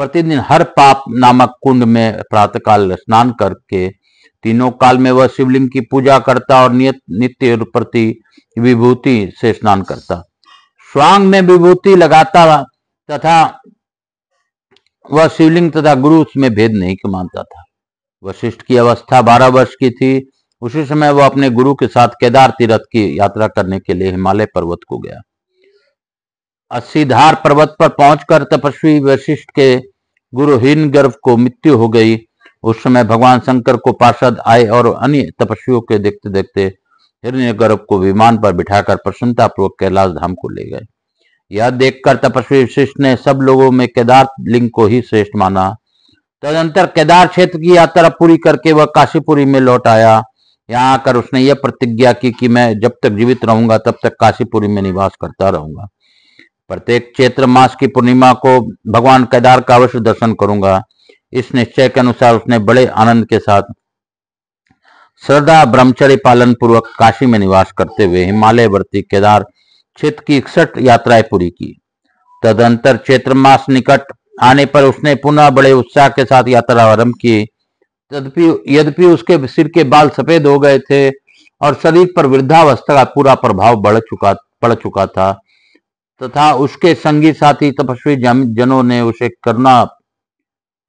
प्रतिदिन हर पाप नामक कुंड में प्रातःकाल स्नान करके तीनों काल में वह शिवलिंग की पूजा करता और नित्य प्रति विभूति से स्नान करता। स्वांग में विभूति लगाता तथा वह शिवलिंग तथा गुरु उसमें भेद नहीं मानता था। वशिष्ठ की अवस्था 12 वर्ष की थी। उसी समय वह अपने गुरु के साथ केदार तीर्थ की यात्रा करने के लिए हिमालय पर्वत को गया। 80धार पर्वत पर पहुंचकर तपस्वी वशिष्ठ के गुरु हिरण्यगर्भ को मृत्यु हो गई। उस समय भगवान शंकर को पार्षद आए और अन्य तपस्वियों के देखते देखते हिरण्यगर्भ को विमान पर बिठाकर प्रसन्नता पूर्वक कैलाश धाम को ले गए। यह देखकर तपस्वी वशिष्ठ ने सब लोगों में केदार लिंग को ही श्रेष्ठ माना। तदंतर केदार क्षेत्र की यात्रा पूरी करके वह काशीपुरी में लौट आया। यहाँ आकर उसने यह प्रतिज्ञा की कि मैं जब तक जीवित रहूंगा तब तक काशीपुरी में निवास करता रहूंगा। प्रत्येक चैत्र मास की पूर्णिमा को भगवान केदार का अवश्य दर्शन करूंगा। इस निश्चय के अनुसार उसने बड़े आनंद के साथ श्रद्धा ब्रह्मचर्य पालन पूर्वक काशी में निवास करते हुए हिमालयवर्ती केदार क्षेत्र की 61 यात्राएं पूरी की। तदंतर चैत्र मास निकट आने पर उसने पुनः बड़े उत्साह के साथ यात्रा आरंभ की। यद्यपि उसके सिर के बाल सफेद हो गए थे और शरीर पर वृद्धावस्था का पूरा प्रभाव पड़ चुका था तथा उसके संगी साथी तपस्वी जनों ने उसे करुणा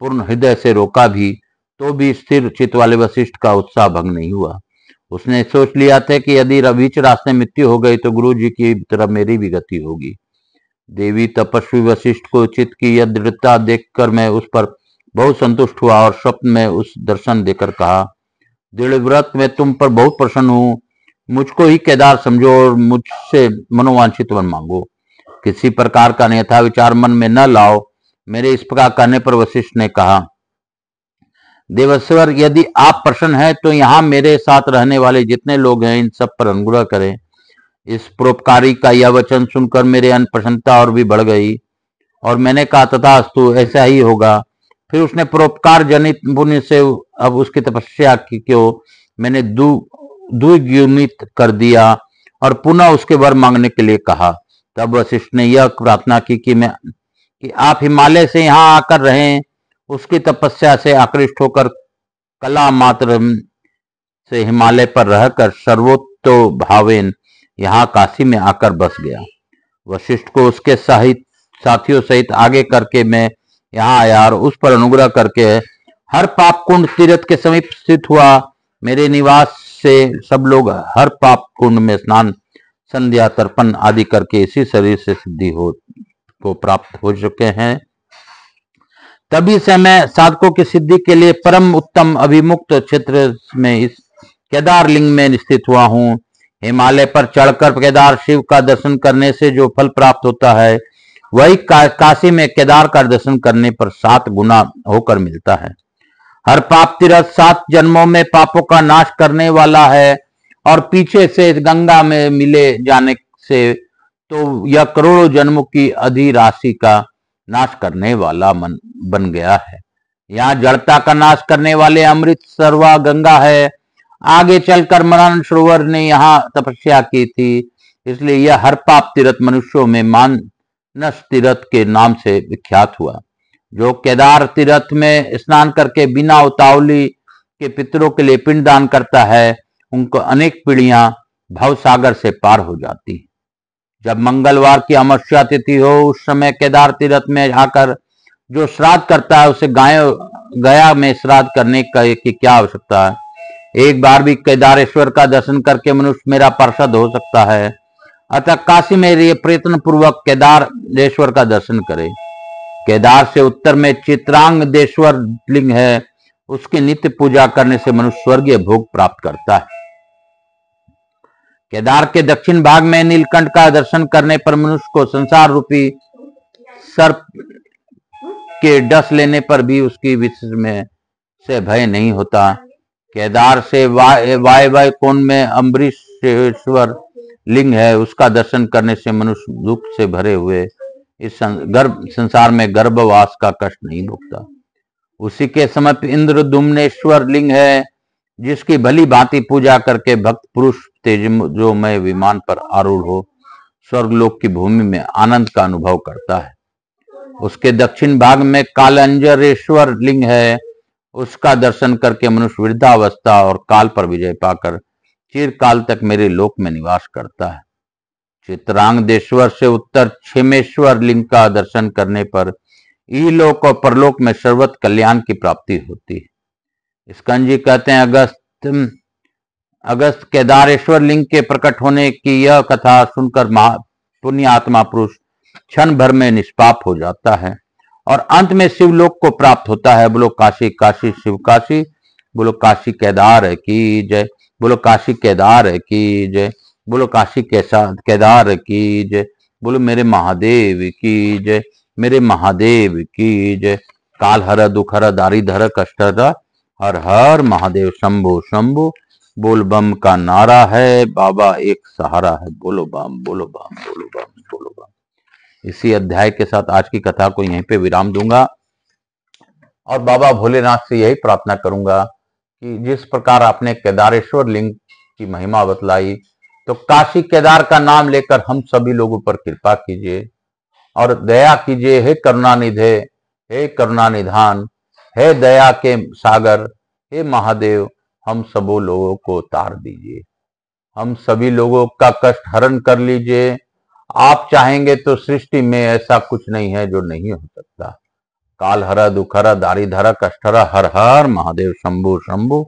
पूर्ण हृदय से रोका भी, तो भी स्थिर चित्त वाले वशिष्ठ का उत्साह भंग नहीं हुआ। उसने सोच लिया था कि यदि बीच रास्ते मृत्यु हो गई तो गुरु जी की तरह मेरी भी गति होगी। देवी तपस्वी वशिष्ठ को चित्त की यह दृढ़ता देखकर मैं उस पर बहुत संतुष्ट हुआ और स्वप्न में उस दर्शन देकर कहा, दृढ़व्रत मैं तुम पर बहुत प्रसन्न हूँ। मुझको ही केदार समझो और मुझसे मनोवांछित वर मांगो। किसी प्रकार का अन्यथा विचार मन में न लाओ। मेरे इस प्रकार कहने पर वशिष्ठ ने कहा, देवेश्वर यदि आप प्रसन्न हैं तो यहाँ मेरे साथ रहने वाले जितने लोग हैं इन सब पर अनुग्रह करें। इस परोपकारी का यह वचन सुनकर मेरे अन्न प्रसन्नता और भी बढ़ गई और मैंने कहा तथास्तु ऐसा ही होगा। फिर उसने परोपकार जनित पुण्य से अब उसकी तपस्या की क्यों मैंने द्विगुणित कर दिया और पुनः उसके वर मांगने के लिए कहा। तब वशिष्ठ ने यह प्रार्थना की कि आप हिमालय से यहाँ आकर रहें। उसकी तपस्या से आकृष्ट होकर कला मात्र से हिमालय पर रहकर सर्वोत्तो भावेन यहाँ काशी में आकर बस गया। वशिष्ठ को उसके साथियों सहित आगे करके मैं यहाँ आया और उस पर अनुग्रह करके हर पाप कुंड तीर्थ के समीप स्थित हुआ। मेरे निवास से सब लोग हर पाप कुंड में स्नान संध्या तर्पण आदि करके इसी शरीर से सिद्धि को प्राप्त हो चुके हैं। तभी से मैं साधकों की सिद्धि के लिए परम उत्तम अभिमुक्त क्षेत्र में इस केदार लिंग में स्थित हुआ हूँ। हिमालय पर चढ़कर केदार शिव का दर्शन करने से जो फल प्राप्त होता है वही काशी में केदार का दर्शन करने पर 7 गुना होकर मिलता है। हर पाप तीर्थ 7 जन्मों में पापों का नाश करने वाला है और पीछे से गंगा में मिले जाने से तो यह करोड़ों जन्मों की अधिराशि का नाश करने वाला बन गया है। यहाँ जड़ता का नाश करने वाले अमृत सरवा गंगा है। आगे चलकर मरण सरोवर ने यहाँ तपस्या की थी, इसलिए यह हर पाप तीर्थ मनुष्यों में मानस तीर्थ के नाम से विख्यात हुआ। जो केदार तीर्थ में स्नान करके बिना उतावली के पितरों के लिए पिंड दान करता है उनको अनेक पीढ़ियां भव सागर से पार हो जाती है। जब मंगलवार की अमावस्या तिथि हो उस समय केदार तीर्थ में आकर जो श्राद्ध करता है उसे गया में श्राद्ध करने की क्या आवश्यकता है। एक बार भी केदारेश्वर का दर्शन करके मनुष्य मेरा पार्षद हो सकता है। अतः काशी में प्रयत्न पूर्वक केदारेश्वर का दर्शन करे। केदार से उत्तर में चित्रांगदेश्वर लिंग है। उसकी नित्य पूजा करने से मनुष्य स्वर्गीय भोग प्राप्त करता है। केदार के दक्षिण भाग में नीलकंठ का दर्शन करने पर मनुष्य को संसार रूपी सर्प के डस लेने पर भी उसकी विष में से भय नहीं होता। केदार से वायव्य कोण में अम्बरीश्वर लिंग है। उसका दर्शन करने से मनुष्य दुख से भरे हुए इस संसार में गर्भवास का कष्ट नहीं भोगता। उसी के समीप इंद्रदुम्नेश्वर लिंग है, जिसकी भली भांति पूजा करके भक्त पुरुष तेजोमय विमान पर आरूढ़ हो स्वर्गलोक की भूमि में आनंद का अनुभव करता है। उसके दक्षिण भाग में कालंजरेश्वर लिंग है। उसका दर्शन करके मनुष्य वृद्धावस्था और काल पर विजय पाकर चिरकाल तक मेरे लोक में निवास करता है। चित्रांगदेश्वर से उत्तर क्षेमेश्वर लिंग का दर्शन करने पर इलोक और परलोक में सर्वत कल्याण की प्राप्ति होती है। स्कंद जी कहते हैं अगस्त केदारेश्वर लिंग के प्रकट होने की यह कथा सुनकर पुण्य आत्मा पुरुष क्षण भर में निष्पाप हो जाता है और अंत में शिवलोक को प्राप्त होता है। बोलो काशी काशी शिव काशी, बोलो काशी केदार की जय, बोलो काशी केदार की जय, बोलो काशी केदार की जय, बोलो मेरे महादेव की जय, मेरे महादेव की जय। काल हर दुख हर दारी धर कष्ट हर हर महादेव शंभो शंभो। बोल बम का नारा है, बाबा एक सहारा है। बोलो बम बोलो बम बोलो बम बोलो बम। इसी अध्याय के साथ आज की कथा को यहीं पे विराम दूंगा और बाबा भोलेनाथ से यही प्रार्थना करूंगा कि जिस प्रकार आपने केदारेश्वर लिंग की महिमा बतलाई, तो काशी केदार का नाम लेकर हम सभी लोगों पर कृपा कीजिए और दया कीजिए। हे करुणानिधे, हे करुणानिधान, हे दया के सागर, हे महादेव, हम सबों लोगों को उतार दीजिए। हम सभी लोगों का कष्ट हरण कर लीजिए। आप चाहेंगे तो सृष्टि में ऐसा कुछ नहीं है जो नहीं हो सकता। काल हरा दुख हरा दारी धरा कष्ट हरा हर हर महादेव शंभु शंभु।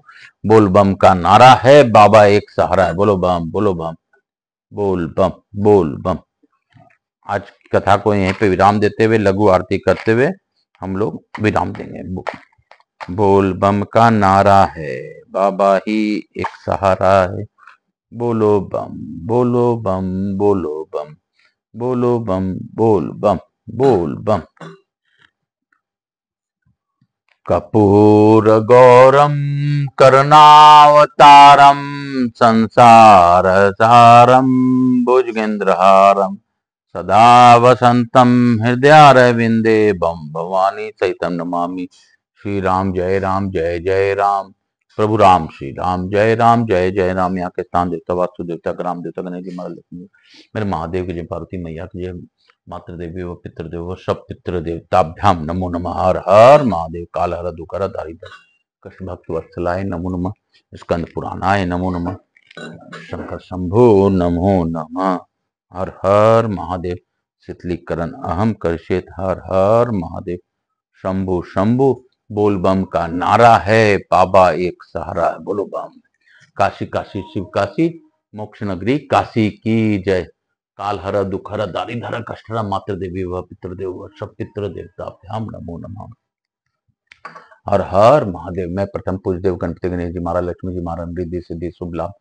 बोल बम का नारा है, बाबा एक सहारा है। बोलो बम बोलो बम बोल बम बोल बम। आज की कथा को यहीं पे विराम देते हुए लघु आरती करते हुए हम लोग विराम देंगे। बोल बम का नारा है, बाबा ही एक सहारा है। बोलो बम बोलो बम बोलो बम बोलो बम बोल बम बोल बम। कपूर गौरम करुणावतारम संसार सारम भुजगेंद्रहारम सदा वसंतम हृदयारविंदे बम भवानी सहितम नमामि। श्री राम जय राम जय जय राम। प्रभु राम श्री राम जय जय राम। यहाँ के स्थान देवता वास्तु देवता ग्राम देवता गणेश जी महाराज लक्ष्मी मेरे महादेव की जय, पार्वती मैया की जय, मातृ देवी व पितृदेव व सब पितृ देवताभ्याम नमो नमः। हर हर महादेव। काल हर दुखर दारिद्र कृष्ण भक्त वत्सलाय नमो नमः। स्कंद पुराणाय नमो नमः। शंकर शंभो नमो नमः। हर हर महादेव। शीतलीकरण अहम करशेत। हर हर महादेव शंभु शंभु। बोल बम का नारा है, बाबा एक सहारा है। बोलो बम। काशी काशी शिव काशी, मोक्ष नगरी काशी की जय। काल हर दुख हर दारी धर कष्ट हर मातृ देवी व पितृदेव व सब पितृ देवताभ्याम नमो नमः। हर हर महादेव। मैं प्रथम पूज्यदेव गणपति गणेश जी महाराज लक्ष्मी जी महाराज रिद्धि सिद्धि शुभ लाभ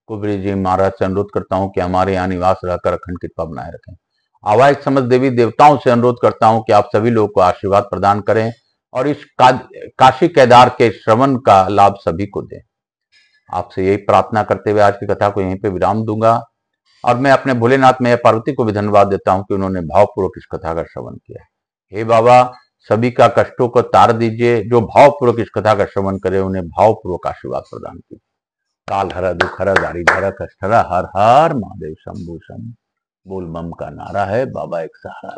कुबेर जी महाराज से अनुरोध करता हूँ कि हमारे यहाँ निवास रहकर अखंड कृपा बनाए रखें। आवाज समस्त देवी देवताओं से अनुरोध करता हूँ कि आप सभी लोगों को आशीर्वाद प्रदान करें और इस काशी केदार के श्रवण का लाभ सभी को दें। आपसे यही प्रार्थना करते हुए आज की कथा को यहीं पे विराम दूंगा और मैं अपने भोलेनाथ मैया पार्वती को भी धन्यवाद देता हूं कि उन्होंने भावपूर्वक इस कथा का श्रवण किया। हे बाबा, सभी का कष्टों को तार दीजिए। जो भावपूर्वक इस कथा का श्रवण करे उन्हें भावपूर्वक आशीर्वाद प्रदान कीजिए। काल हरा दुख हरा दारी धरा कष्ट हरा हर हर महादेव शंभु शंभु। बोल बम का नारा है, बाबा एक सहारा।